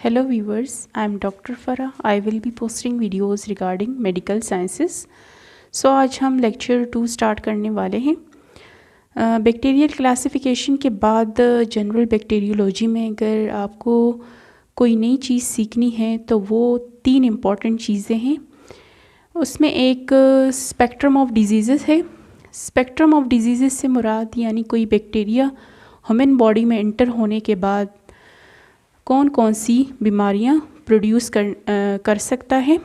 Hello viewers, I am Dr. Farah. I will be posting videos regarding medical sciences. So आज हम lecture 2 start करने वाले हैं। Bacterial classification के बाद जनरल बैक्टीरियोलॉजी में अगर आपको कोई नई चीज़ सीखनी है तो वो 3 इम्पॉर्टेंट चीज़ें हैं। उसमें एक स्पेक्ट्रम ऑफ डिजीज़ेस है। स्पेक्ट्रम ऑफ डिजीज़ेस से मुराद यानी कोई बैक्टीरिया ह्यूमन बॉडी में एंटर होने के बाद कौन कौन सी बीमारियां प्रोड्यूस कर सकता है।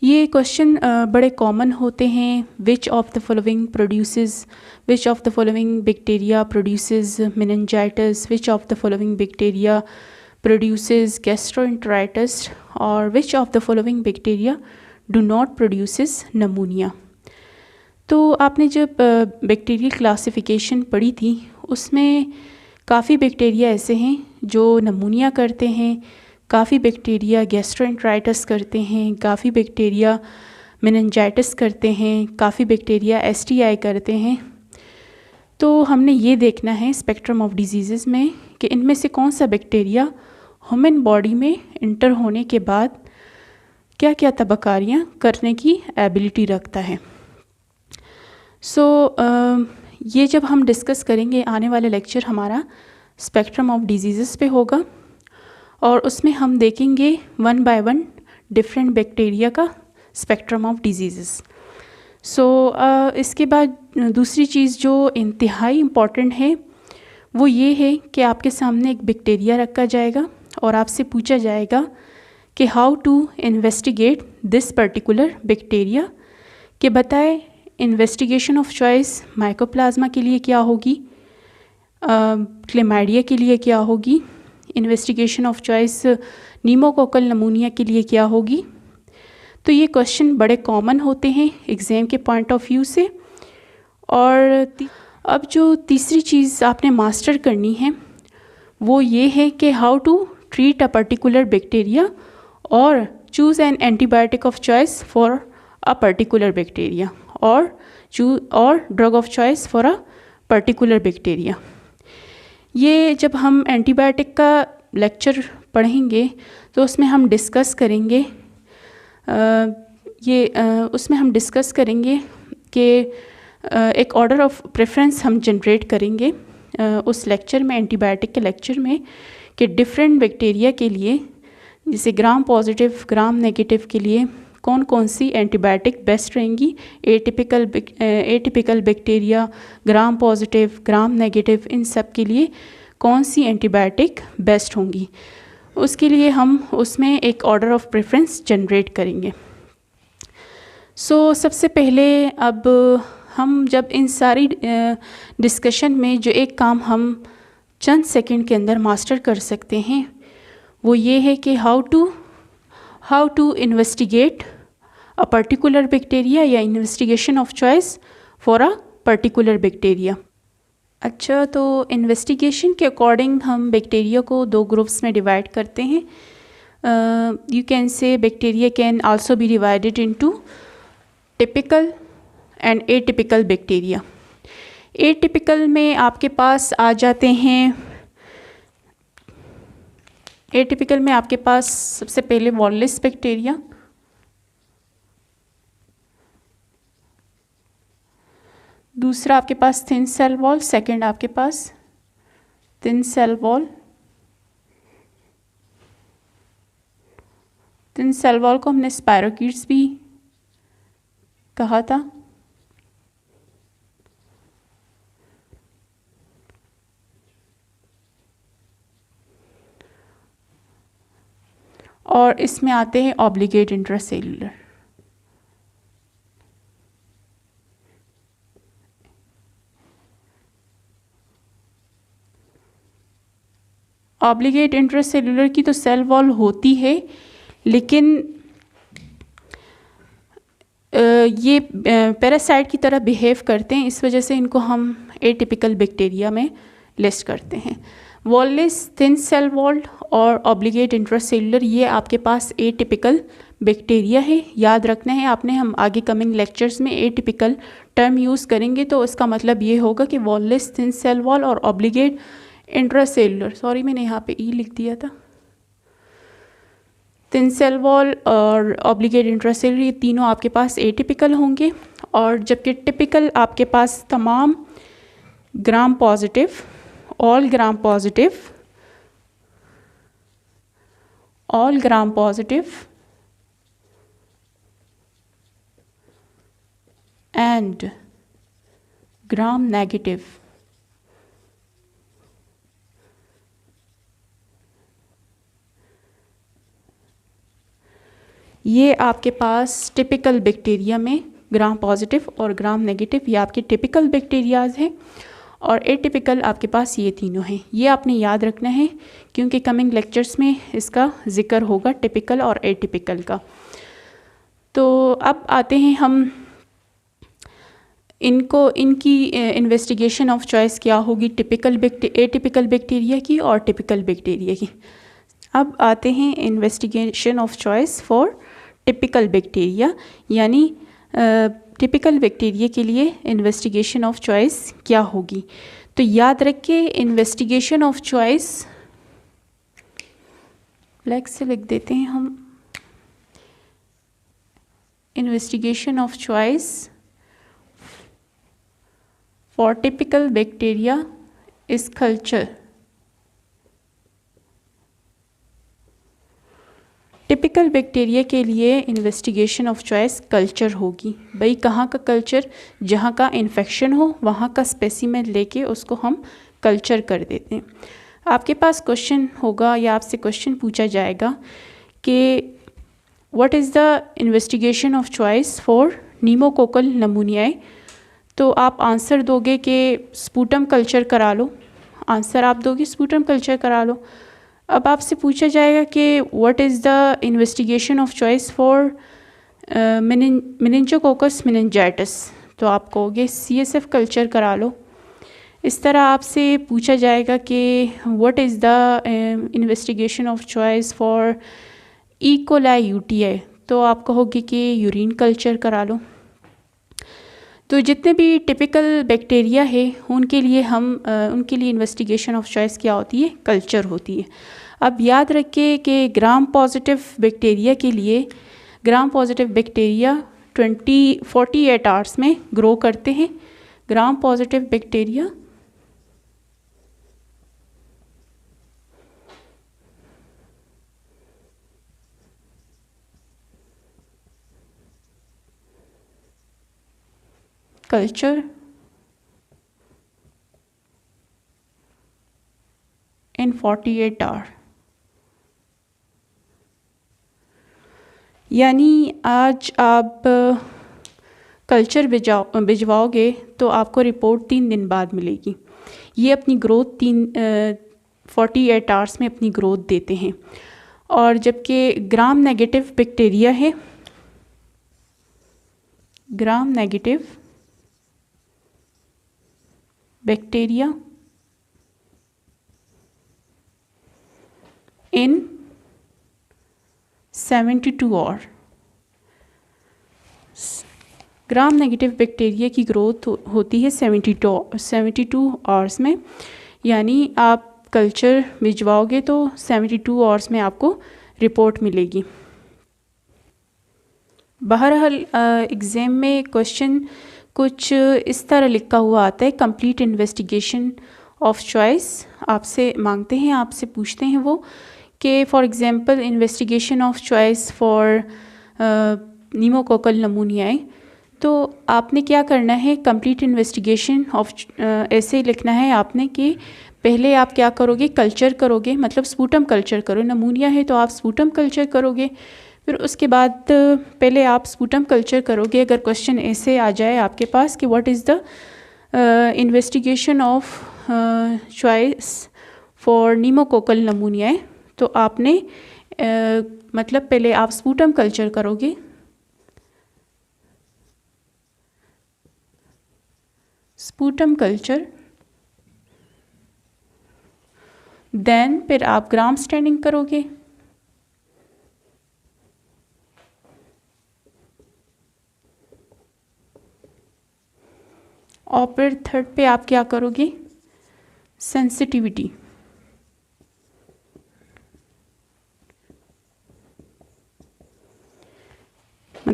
ये क्वेश्चन बड़े कॉमन होते हैं। Which of the following bacteria produces meningitis, which of the following bacteria produces gastroenteritis और which of the following bacteria do not produces pneumonia. तो आपने जब बैक्टीरियल क्लासिफिकेशन पढ़ी थी उसमें काफ़ी बैक्टीरिया ऐसे हैं जो नमूनिया करते हैं, काफ़ी बैक्टीरिया गैस्ट्रोएंटेराइटिस करते हैं, काफ़ी बैक्टीरिया मेनिंजाइटिस करते हैं, काफ़ी बैक्टीरिया एसटीआई करते हैं। तो हमने ये देखना है स्पेक्ट्रम ऑफ डिजीज़ेस में कि इनमें से कौन सा बैक्टीरिया ह्यूमन बॉडी में इंटर होने के बाद क्या क्या तबकारियाँ करने की एबिलिटी रखता है। ये जब हम डिस्कस करेंगे, आने वाला लेक्चर हमारा स्पेक्ट्रम ऑफ डिजीज़ेस पे होगा और उसमें हम देखेंगे 1 बाय 1 डिफरेंट बैक्टीरिया का स्पेक्ट्रम ऑफ डिजीज़ेस। इसके बाद दूसरी चीज़ जो इंतहाई इम्पॉर्टेंट है वो ये है कि आपके सामने एक बैक्टीरिया रखा जाएगा और आपसे पूछा जाएगा कि how to investigate this particular bacteria, कि बताए इन्वेस्टिगेशन ऑफ चॉइस माइकोप्लाज्मा के लिए क्या होगी, क्लेमाइडिया के लिए क्या होगी, इन्वेस्टिगेशन ऑफ चॉइस नीमोकोकल नमूनिया के लिए क्या होगी। तो ये क्वेश्चन बड़े कॉमन होते हैं एग्ज़ाम के पॉइंट ऑफ व्यू से। और अब जो तीसरी चीज़ आपने मास्टर करनी है वो ये है कि how to treat a particular bacteria और choose an antibiotic of choice for a particular bacteria और drug of choice for a particular bacteria. ये जब हम एंटीबायोटिक का लेक्चर पढ़ेंगे तो उसमें हम डिस्कस करेंगे कि एक ऑर्डर ऑफ प्रेफरेंस हम जनरेट करेंगे उस लेक्चर में, एंटीबायोटिक के लेक्चर में, कि डिफरेंट बैक्टीरिया के लिए, जैसे ग्राम पॉजिटिव ग्राम नेगेटिव के लिए कौन कौन सी एंटीबायोटिक बेस्ट रहेंगी, atypical bacteria, gram positive gram negative, इन सब के लिए कौन सी एंटीबायोटिक बेस्ट होंगी। उसके लिए हम उसमें एक ऑर्डर ऑफ प्रेफरेंस जनरेट करेंगे। सबसे पहले अब हम जब इन सारी डिस्कशन में जो एक काम हम चंद सेकंड के अंदर मास्टर कर सकते हैं वो ये है कि how to investigate a particular bacteria या investigation of choice for a particular bacteria. अच्छा, तो इन्वेस्टिगेशन के अकॉर्डिंग हम बैक्टीरिया को 2 ग्रुप्स में डिवाइड करते हैं। You can say bacteria can also be divided into typical and atypical bacteria. Atypical में आपके पास आ जाते हैं, एटिपिकल में आपके पास सबसे पहले वॉललेस बैक्टीरिया, दूसरा आपके पास थिन सेल वॉल, सेकंड आपके पास thin cell wall. Thin cell wall को हमने स्पायरोकीट्स भी कहा था। और इसमें आते हैं ऑब्लिगेट इंट्रासेल्यूलर। ऑब्लिगेट इंट्रासेल्यूलर की तो सेल वॉल होती है, लेकिन ये पैरासाइट की तरह बिहेव करते हैं, इस वजह से इनको हम एटिपिकल बैक्टीरिया में लिस्ट करते हैं। वॉललेस, थिन सेल वॉल्ड और ऑब्लिगेट इंट्रासेल्यूलर ये आपके पास एटिपिकल बैक्टीरिया है। याद रखना है आपने, हम आगे कमिंग लेक्चर्स में एटिपिकल टर्म यूज़ करेंगे तो उसका मतलब ये होगा कि वॉललेस, थिन सेल वॉल और ऑब्लिगेट इंट्रासेल्युलर, सॉरी मैंने यहाँ पे ई लिख दिया था, थिन सेल वॉल और ऑब्लिगेट इंट्रासेलुलर, ये तीनों आपके पास एटिपिकल होंगे, और जबकि टिपिकल आपके पास तमाम gram positive, all gram positive and gram negative ये आपके पास टिपिकल बैक्टीरिया में ग्राम पॉजिटिव और ग्राम नेगेटिव ये आपके टिपिकल बैक्टीरियाज हैं, और एटिपिकल आपके पास ये तीनों हैं। ये आपने याद रखना है क्योंकि कमिंग लेक्चर्स में इसका जिक्र होगा टिपिकल और एटिपिकल का। तो अब आते हैं हम इनकी इन्वेस्टिगेशन ऑफ चॉइस क्या होगी एटिपिकल बैक्टीरिया की और टिपिकल बैक्टीरिया की। अब आते हैं investigation of choice for typical bacteria, यानी टिपिकल बैक्टीरिया के लिए इन्वेस्टिगेशन ऑफ चॉइस क्या होगी। तो याद रखिए इन्वेस्टिगेशन ऑफ चॉइस ब्लैक से लिख देते हैं हम, investigation of choice for typical bacteria is culture. Typical bacteria के लिए इन्वेस्टिगेशन ऑफ चॉइस कल्चर होगी। भाई कहाँ का कल्चर, जहाँ का इन्फेक्शन हो वहाँ का स्पेसिमेन लेके उसको हम कल्चर कर देते हैं। आपके पास क्वेश्चन होगा या आपसे क्वेश्चन पूछा जाएगा कि what is the investigation of choice for pneumococcal pneumonia. तो आप आंसर दोगे कि स्पूटम कल्चर करा लो, आंसर आप दोगे स्पूटम कल्चर करा लो। अब आपसे पूछा जाएगा कि what is the investigation of choice for meningococcus meningitis, तो आप कहोगे CSF कल्चर करा लो। इस तरह आपसे पूछा जाएगा कि what is the investigation of choice for E coli UTI, तो आप कहोगे कि यूरिन कल्चर करा लो। तो जितने भी टिपिकल बैक्टीरिया है उनके लिए इन्वेस्टिगेशन ऑफ चॉइस क्या होती है, कल्चर होती है। अब याद रखिए कि ग्राम पॉजिटिव बैक्टीरिया के लिए ग्राम पॉजिटिव बैक्टीरिया 48 आवर्स में ग्रो करते हैं। Gram positive bacteria culture in 48 hour, यानी आज आप कल्चर भिजवाओगे तो आपको रिपोर्ट 3 दिन बाद मिलेगी। ये अपनी ग्रोथ 48 आवर्स में अपनी ग्रोथ देते हैं। और जबकि ग्राम नेगेटिव बैक्टीरिया है, gram negative bacteria in 72 hour, gram negative bacteria की ग्रोथ होती है 72 आवर्स में, यानी आप कल्चर भिजवाओगे तो 72 आवर्स में आपको रिपोर्ट मिलेगी। बहरहाल एग्ज़ाम में क्वेश्चन कुछ इस तरह लिखा हुआ आता है, कंप्लीट इन्वेस्टिगेशन ऑफ चॉइस आपसे मांगते हैं, आपसे पूछते हैं वो कि for example investigation of choice for pneumococcal pneumonia, तो आपने क्या करना है, कंप्लीट इन्वेस्टिगेशन ऑफ ऐसे लिखना है आपने कि पहले आप क्या करोगे, कल्चर करोगे, मतलब स्पूटम कल्चर करो। नमूनिया है तो आप स्पूटम कल्चर करोगे, फिर उसके बाद पहले आप स्पूटम कल्चर करोगे। अगर क्वेश्चन ऐसे आ जाए आपके पास कि what is the investigation of choice for pneumococcal pneumonia, तो आपने मतलब पहले आप स्पूटम कल्चर करोगे, स्पूटम कल्चर, देन फिर आप ग्राम स्टैंडिंग करोगे, और फिर थर्ड पे आप क्या करोगे, सेंसिटिविटी।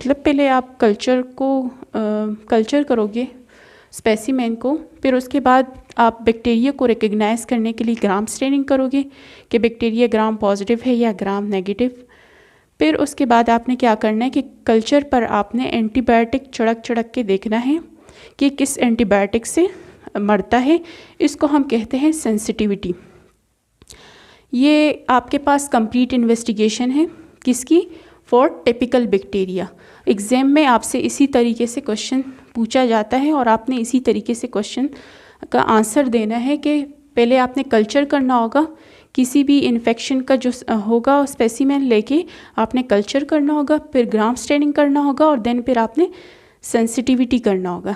मतलब पहले आप कल्चर करोगे स्पेसिमेन को, फिर उसके बाद आप बैक्टीरिया को रिकग्नाइज़ करने के लिए ग्राम स्टेनिंग करोगे कि बैक्टीरिया ग्राम पॉजिटिव है या ग्राम नेगेटिव। फिर उसके बाद आपने क्या करना है कि कल्चर पर आपने एंटीबायोटिक चढ़क के देखना है कि किस एंटीबायोटिक से मरता है। इसको हम कहते हैं सेंसिटिविटी। ये आपके पास कंप्लीट इन्वेस्टिगेशन है किसकी, फॉर टिपिकल बैक्टीरिया। एग्ज़ाम में आपसे इसी तरीके से क्वेश्चन पूछा जाता है और आपने इसी तरीके से क्वेश्चन का आंसर देना है कि पहले आपने कल्चर करना होगा किसी भी इन्फेक्शन का जो होगा स्पेसिमेन लेके आपने कल्चर करना होगा, फिर ग्राम स्टेनिंग करना होगा और देन फिर आपने सेंसिटिविटी करना होगा।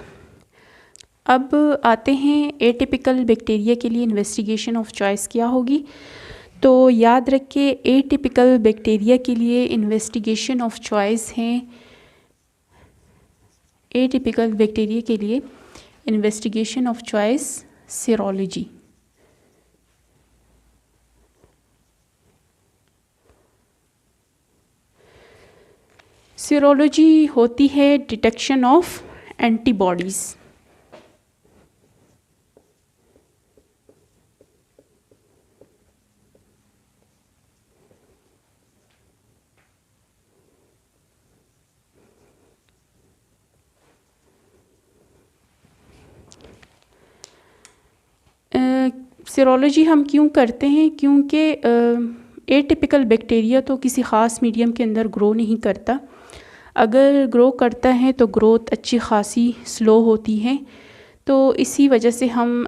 अब आते हैं एटिपिकल बैक्टीरिया के लिए इन्वेस्टिगेशन ऑफ चॉइस क्या होगी। तो याद रखिए एटिपिकल बैक्टीरिया के लिए इन्वेस्टिगेशन ऑफ चॉइस है, एटिपिकल बैक्टीरिया के लिए investigation of choice serology. Serology होती है डिटेक्शन ऑफ एंटीबॉडीज़। सीरोलॉजी हम क्यों करते हैं, क्योंकि एटिपिकल बैक्टीरिया तो किसी ख़ास मीडियम के अंदर ग्रो नहीं करता। अगर ग्रो करता है तो ग्रोथ अच्छी खासी स्लो होती है, तो इसी वजह से हम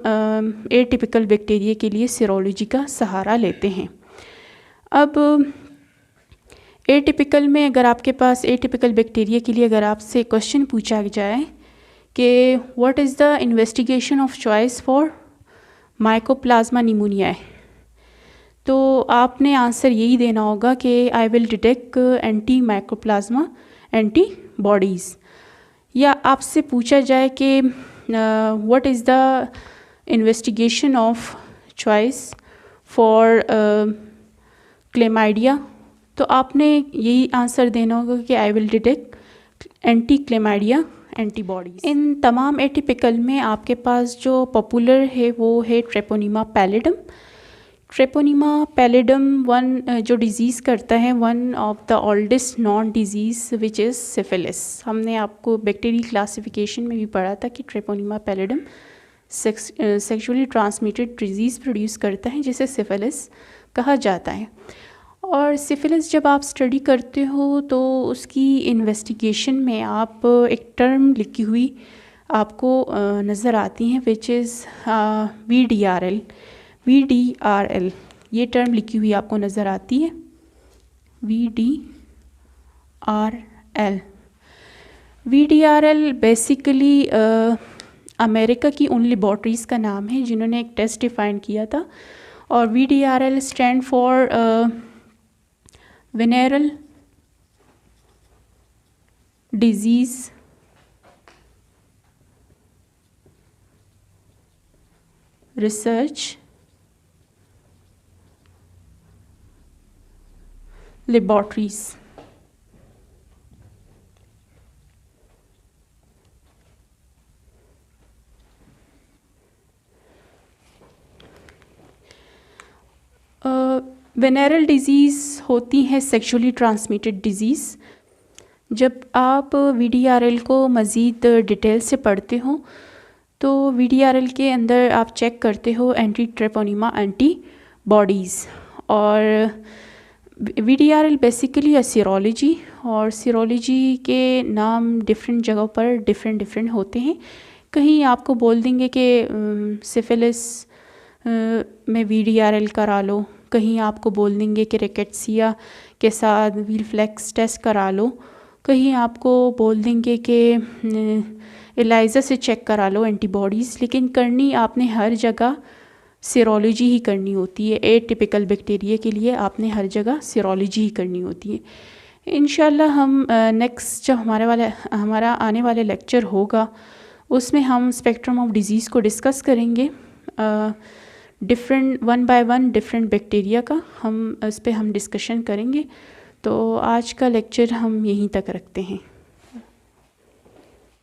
एटिपिकल बैक्टीरिया के लिए सीरोलॉजी का सहारा लेते हैं। अब एटिपिकल में अगर आपके पास एटिपिकल बैक्टीरिया के लिए अगर आपसे क्वेश्चन पूछा जाए कि what is the investigation of choice for mycoplasma pneumonia, तो आपने आंसर यही देना होगा कि I will detect anti mycoplasma antibodies. या आपसे पूछा जाए कि what is the investigation of choice for chlamydia, तो आपने यही आंसर देना होगा कि I will detect anti chlamydia antibodies. इन तमाम एटिपिकल में आपके पास जो पॉपुलर है वो है ट्रेपोनीमा पैलिडम। ट्रेपोनीमा पैलिडम जो डिज़ीज़ करता है one of the oldest known disease which is syphilis. हमने आपको बैक्टीरियल क्लासिफिकेशन में भी पढ़ा था कि treponema pallidum sexually transmitted disease produce करता है जिसे सिफिलिस कहा जाता है। और सिफिलिस जब आप स्टडी करते हो तो उसकी इन्वेस्टिगेशन में आप एक टर्म लिखी हुई आपको नज़र आती हैं विच इज़ VDRL। ये टर्म लिखी हुई आपको नज़र आती है VDRL बेसिकली अमेरिका की उन लेबॉर्ट्रीज़ का नाम है जिन्होंने एक टेस्ट डिफ़ाइन किया था, और VDRL stand for venereal disease research laboratories. Venereal disease होती है सेक्सुअली ट्रांसमिटेड डिजीज़। जब आप VDRL को मज़ीद डिटेल से पढ़ते हो तो VDRL के अंदर आप चेक करते हो एंटी ट्रेपोनीमा एंटीबॉडीज़। और VDRL बेसिकली है सीरोलॉजी, और सीरोलॉजी के नाम डिफरेंट जगहों पर डिफरेंट होते हैं। कहीं आपको बोल देंगे कि सिफिलिस में VDRL करा लो, कहीं आपको बोल देंगे कि रिकेट्सिया के साथ वीलफ्लेक्स टेस्ट करा लो, कहीं आपको बोल देंगे कि एलाइज़ा से चेक करा लो एंटीबॉडीज़। लेकिन करनी आपने हर जगह सीरोलॉजी ही करनी होती है। एटिपिकल बैक्टीरिया के लिए आपने हर जगह सीरोलॉजी ही करनी होती है। इंशाल्लाह हम नेक्स्ट जो हमारा आने वाले लेक्चर होगा उसमें हम स्पेक्ट्रम ऑफ डिज़ीज़ को डिस्कस करेंगे, different one by one different bacteria का इस पर हम डिस्कशन करेंगे। तो आज का लेक्चर हम यहीं तक रखते हैं।